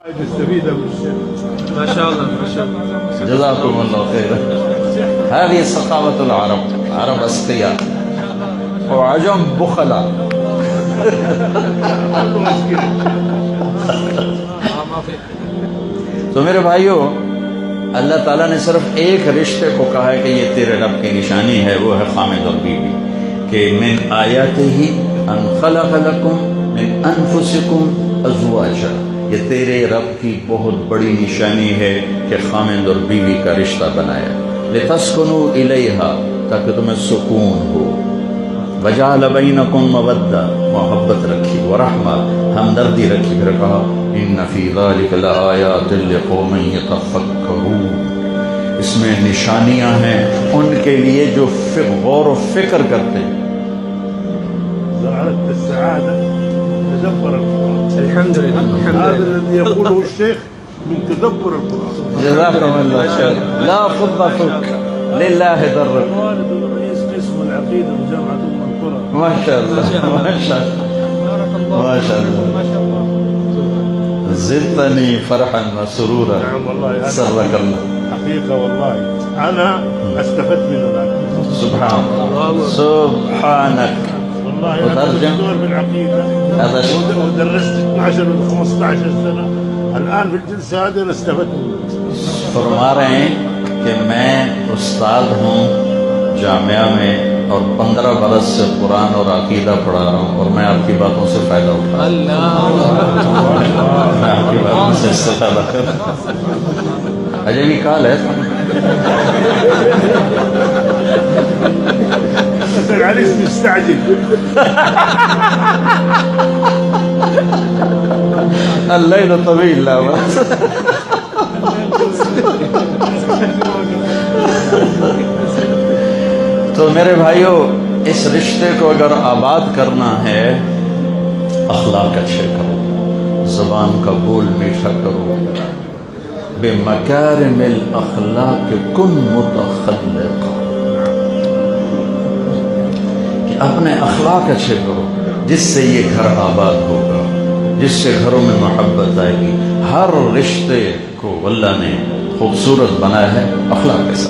نستفيد من الشيخ. ما شاء الله ما شاء الله. جزاكم الله خيرا. هذه ثقافة العرب، عرب أسقياء وعجم بخلاء. तो मेरे भाइयों, अल्लाह ताला ने सिर्फ एक रिश्ते को कहा है कि ये तेरे रब की निशानी है, वो है खामिद और बीवी, कि मिन आयातिही अन खलक़ लकुम मिन अनफुसिकुम अज़वाजा। ये तेरे रब की बहुत बड़ी निशानी है कि खामिद और बीवी का रिश्ता बनाया, लितस्कुनु इलैहा, ताकि तुम्हें सुकून हो, वजअल बैनकुम मवद्दा, मोहब्बत रखी, व रहमा, हमदर्दी रखी। फिर कहा इन्न फी ज़ालिका लआयातिन लिक़ौमिन यतफ़क्करून, इसमें निशानियां हैं उनके लिए जो गौर व फिक्र करते हैं। الحمد لله. هذا الذي يقوله الشيخ من تدبر القرآن. جزاكم الله خير. لا فض فك لله درك. والد رئيس قسم العقيدة بجامعة أم القرى. ما شاء الله ما شاء الله ما شاء الله ما شاء الله. زدتني فرحا وسرورا. نعم والله سرك الله. حقيقة والله أنا استفدت من الآن. سبحان الله سبحانك. والله أنا وترجم؟ دكتور بالعقيدة هذا شيء. ودرست 12 و 15 سنة. الآن في الجلسة هذه أنا استفدت منه. फरमा रहे हैं कि मैं उस्ताद हूँ जामिया में और 15 बरस से कुरान और अकीदा पढ़ा रहा हूँ, और मैं आपकी बातों से फ़ायदा उठा रहा हूँ। मैं आपकी बातों से इस्तेफादा कर रहा हूँ। अजय भी काल है। العريس مستعجل. الليل طويل. لا بس तो मेरे भाइयों, इस रिश्ते को अगर आबाद करना है, अखलाक अच्छे करो, ज़बान का बोल मीठा करो, बेमकारिमिल अखलाक कुन मुतखल्लिक़ा, कि अपने अखलाक अच्छे करो, जिससे ये घर आबाद होगा, जिससे घरों में मोहब्बत आएगी। हर रिश्ते को अल्लाह ने खूबसूरत बनाया है अखलाक के साथ।